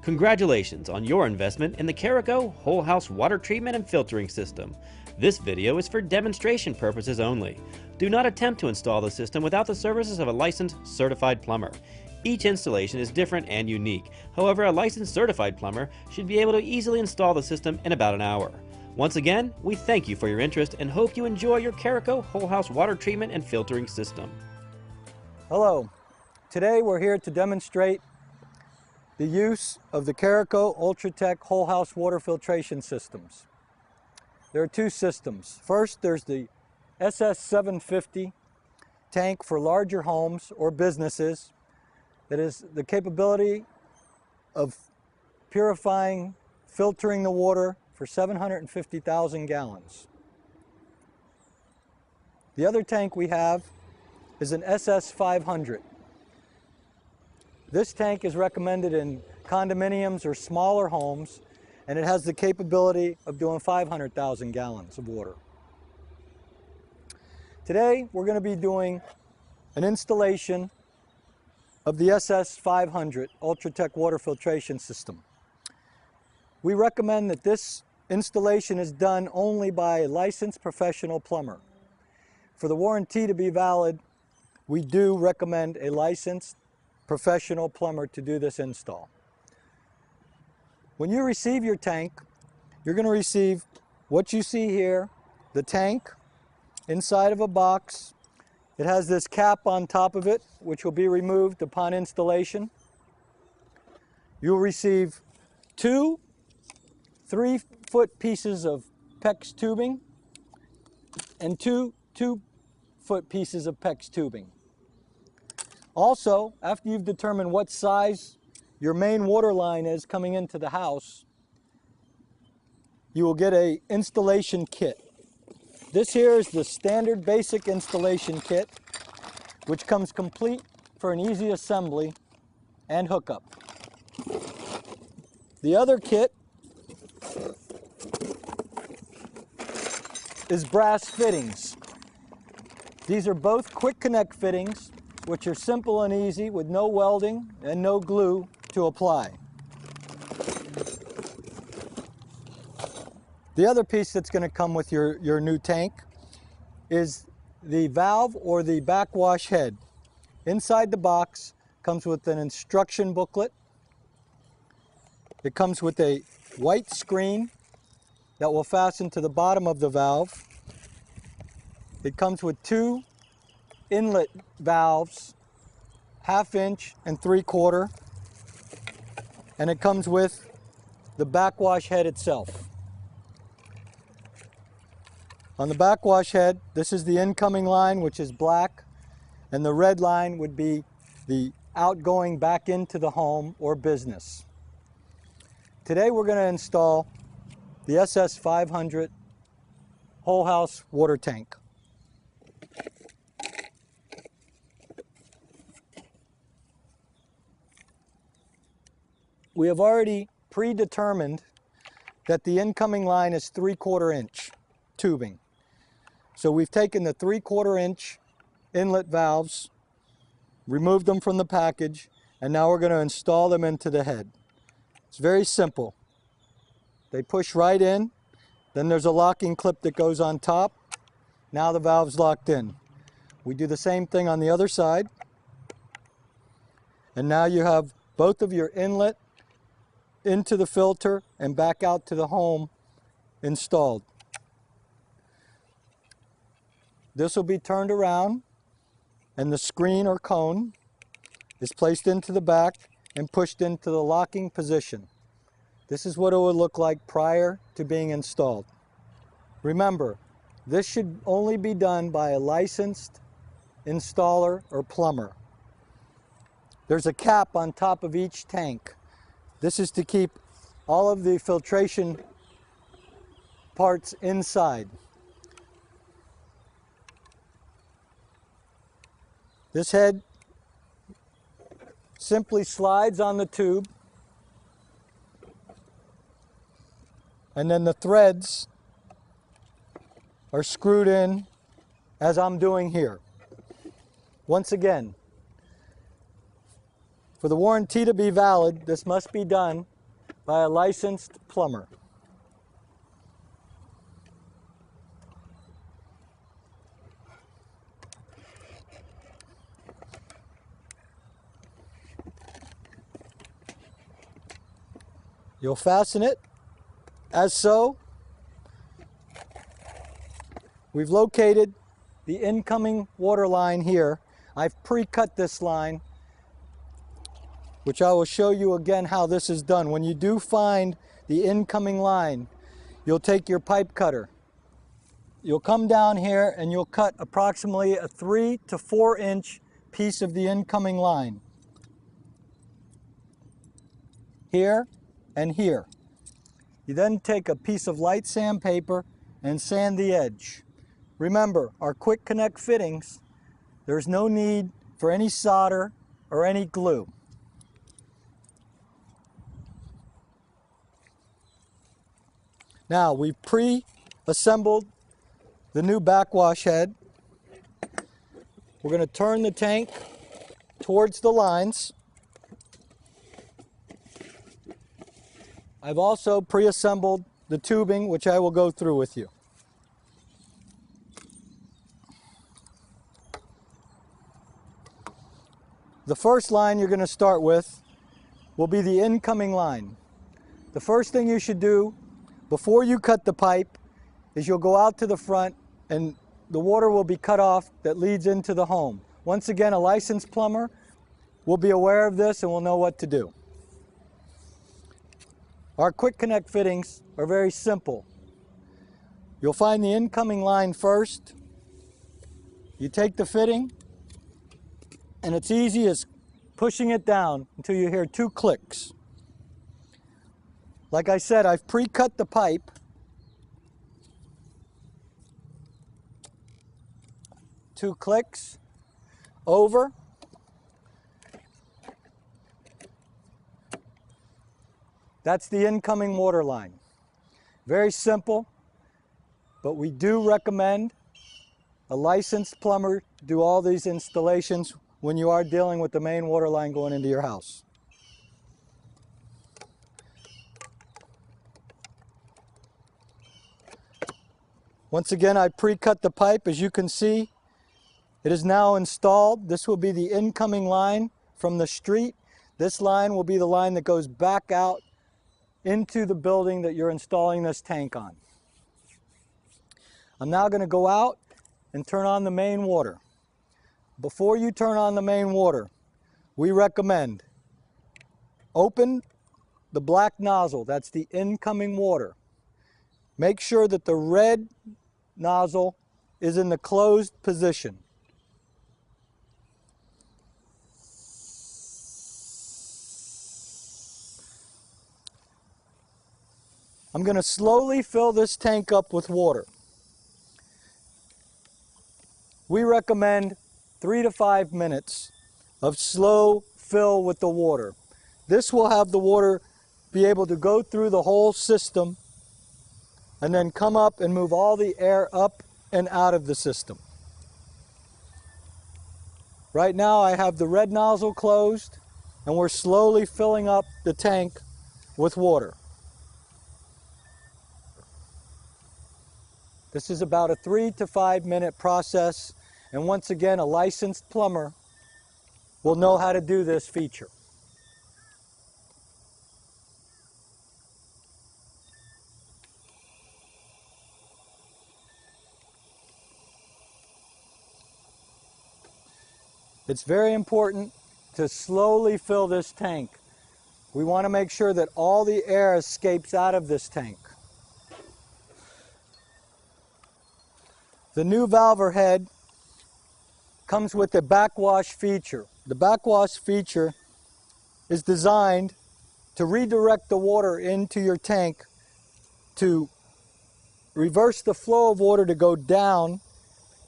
Congratulations on your investment in the Carico Wholehouse water treatment and filtering system. This video is for demonstration purposes only. Do not attempt to install the system without the services of a licensed certified plumber. Each installation is different and unique. However, a licensed certified plumber should be able to easily install the system in about an hour. Once again, we thank you for your interest and hope you enjoy your Carico Wholehouse water treatment and filtering system. Hello, today we're here to demonstrate the use of the Carico Ultratech Wholehouse water filtration systems. There are two systems. First, there's the SS750 tank for larger homes or businesses that is the capability of purifying, filtering the water for 750,000 gallons. The other tank we have is an SS500. This tank is recommended in condominiums or smaller homes, and it has the capability of doing 500,000 gallons of water. Today, we're going to be doing an installation of the SS500 Ultratech water filtration system. We recommend that this installation is done only by a licensed professional plumber. For the warranty to be valid, we do recommend a licensed professional plumber to do this install. When you receive your tank, you're going to receive what you see here, the tank inside of a box. It has this cap on top of it, which will be removed upon installation. You'll receive two 3-foot pieces of PEX tubing and two 2-foot pieces of PEX tubing. Also, after you've determined what size your main water line is coming into the house, you will get an installation kit. This here is the standard basic installation kit, which comes complete for an easy assembly and hookup. The other kit is brass fittings. These are both quick connect fittings, which are simple and easy with no welding and no glue to apply. The other piece that's going to come with your new tank is the valve or the backwash head. Inside the box comes with an instruction booklet. It comes with a white screen that will fasten to the bottom of the valve. It comes with two inlet valves, 1/2 inch and 3/4, and it comes with the backwash head itself. On the backwash head, this is the incoming line, which is black, and the red line would be the outgoing back into the home or business. Today we're going to install the SS500 Wholehouse water tank. We have already predetermined that the incoming line is 3/4 inch tubing. So we've taken the 3/4 inch inlet valves, removed them from the package, and now we're going to install them into the head. It's very simple. They push right in, then there's a locking clip that goes on top. Now the valve's locked in. We do the same thing on the other side. And now you have both of your inlet into the filter and back out to the home installed. This will be turned around and the screen or cone is placed into the back and pushed into the locking position. This is what it would look like prior to being installed. Remember, this should only be done by a licensed installer or plumber. There's a cap on top of each tank. This is to keep all of the filtration parts inside. This head simply slides on the tube, and then the threads are screwed in as I'm doing here. Once again, For the warranty to be valid, this must be done by a licensed plumber. You'll fasten it as so. We've located the incoming water line here. I've pre-cut this line, which I will show you again how this is done. When you do find the incoming line, you'll take your pipe cutter. You'll come down here and you'll cut approximately a 3 to 4 inch piece of the incoming line. Here and here. You then take a piece of light sandpaper and sand the edge. Remember, our quick connect fittings, there's no need for any solder or any glue. Now, we've pre-assembled the new backwash head. We're going to turn the tank towards the lines. I've also pre-assembled the tubing, which I will go through with you. The first line you're going to start with will be the incoming line. The first thing you should do before you cut the pipe is you'll go out to the front and the water will be cut off that leads into the home. Once again, a licensed plumber will be aware of this and will know what to do. Our quick connect fittings are very simple. You'll find the incoming line first. You take the fitting, and it's easy as pushing it down until you hear 2 clicks. Like I said, I've pre-cut the pipe. Two clicks, over. That's the incoming water line. Very simple, but we do recommend a licensed plumber do all these installations when you are dealing with the main water line going into your house. Once again, I pre-cut the pipe. As you can see, it is now installed. This will be the incoming line from the street. This line will be the line that goes back out into the building that you're installing this tank on. I'm now going to go out and turn on the main water. Before you turn on the main water, we recommend open the black nozzle. That's the incoming water. Make sure that the red nozzle is in the closed position. I'm going to slowly fill this tank up with water. We recommend 3 to 5 minutes of slow fill with the water. This will have the water be able to go through the whole system and then come up and move all the air up and out of the system. Right now I have the red nozzle closed and we're slowly filling up the tank with water. This is about a 3 to 5 minute process, and once again, a licensed plumber will know how to do this feature. It's very important to slowly fill this tank. We want to make sure that all the air escapes out of this tank. The new valver head comes with the backwash feature. The backwash feature is designed to redirect the water into your tank to reverse the flow of water to go down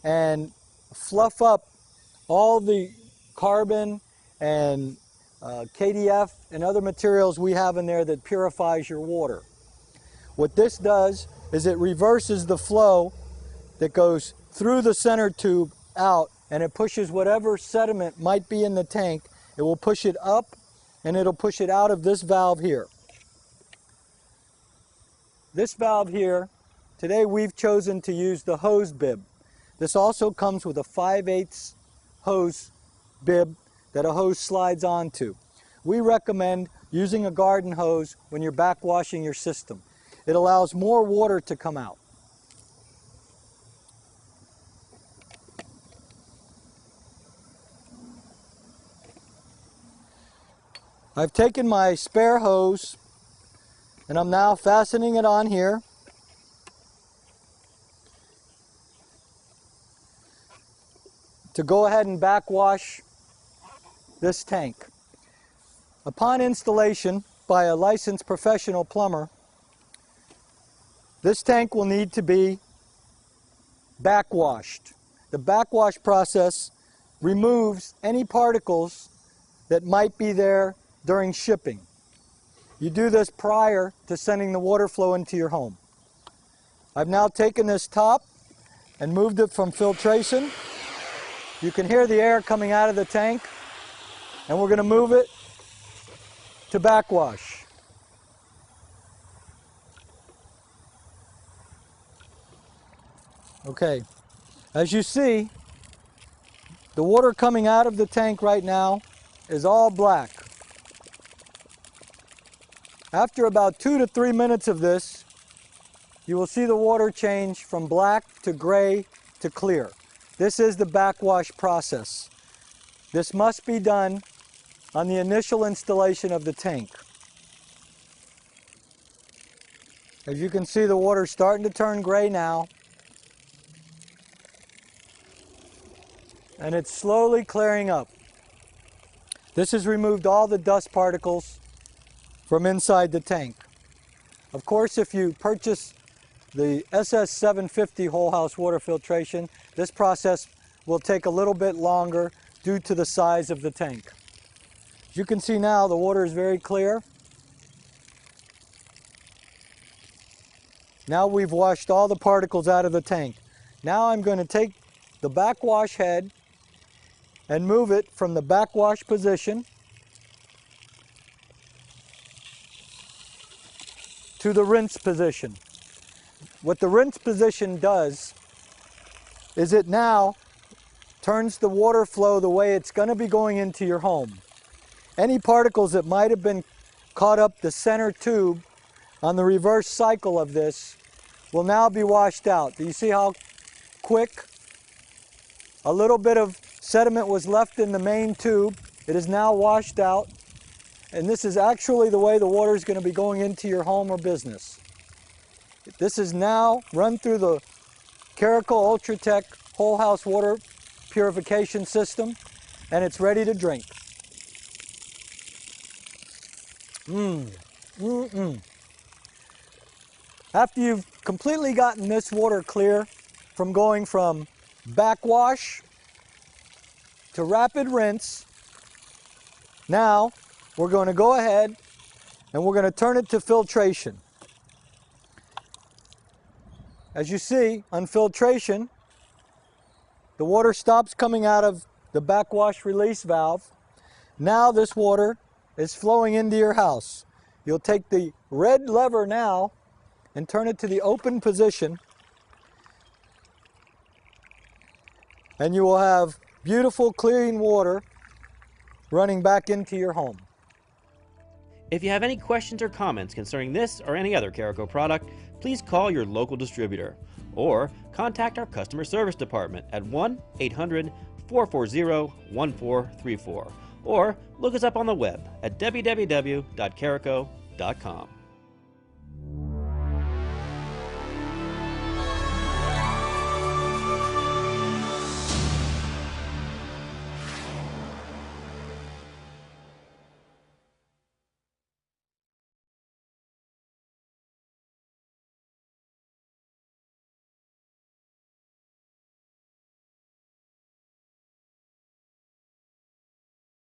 and fluff up all the carbon and KDF and other materials we have in there that purifies your water. What this does is it reverses the flow that goes through the center tube out, and it pushes whatever sediment might be in the tank, it will push it up and it'll push it out of this valve here. This valve here, today we've chosen to use the hose bib. This also comes with a 5/8 hose bib that a hose slides onto. We recommend using a garden hose when you're backwashing your system. It allows more water to come out. I've taken my spare hose and I'm now fastening it on here. To go ahead and backwash this tank. Upon installation by a licensed professional plumber, this tank will need to be backwashed. The backwash process removes any particles that might be there during shipping. You do this prior to sending the water flow into your home. I've now taken this top and moved it from filtration. You can hear the air coming out of the tank, and we're going to move it to backwash. Okay, as you see, the water coming out of the tank right now is all black. After about 2 to 3 minutes of this, you will see the water change from black to gray to clear. This is the backwash process. This must be done on the initial installation of the tank. As you can see, the water is starting to turn gray now. And it's slowly clearing up. This has removed all the dust particles from inside the tank. Of course, if you purchase the SS750 whole house water filtration, this process will take a little bit longer due to the size of the tank. As you can see now, the water is very clear. Now we've washed all the particles out of the tank. Now I'm going to take the backwash head and move it from the backwash position to the rinse position. What the rinse position does is it now turns the water flow the way it's going to be going into your home. Any particles that might have been caught up the center tube on the reverse cycle of this will now be washed out. Do you see how quick? A little bit of sediment was left in the main tube. It is now washed out. And this is actually the way the water is going to be going into your home or business. This is now run through the Caraco Ultratech whole house water purification system, and it's ready to drink. After you've completely gotten this water clear from going from backwash to rapid rinse, now we're going to go ahead and we're going to turn it to filtration. As you see, on filtration, the water stops coming out of the backwash release valve. Now this water is flowing into your house. You'll take the red lever now and turn it to the open position, and you will have beautiful clean water running back into your home. If you have any questions or comments concerning this or any other Caraco product, please call your local distributor or contact our customer service department at 1-800-440-1434 or look us up on the web at www.caraco.com.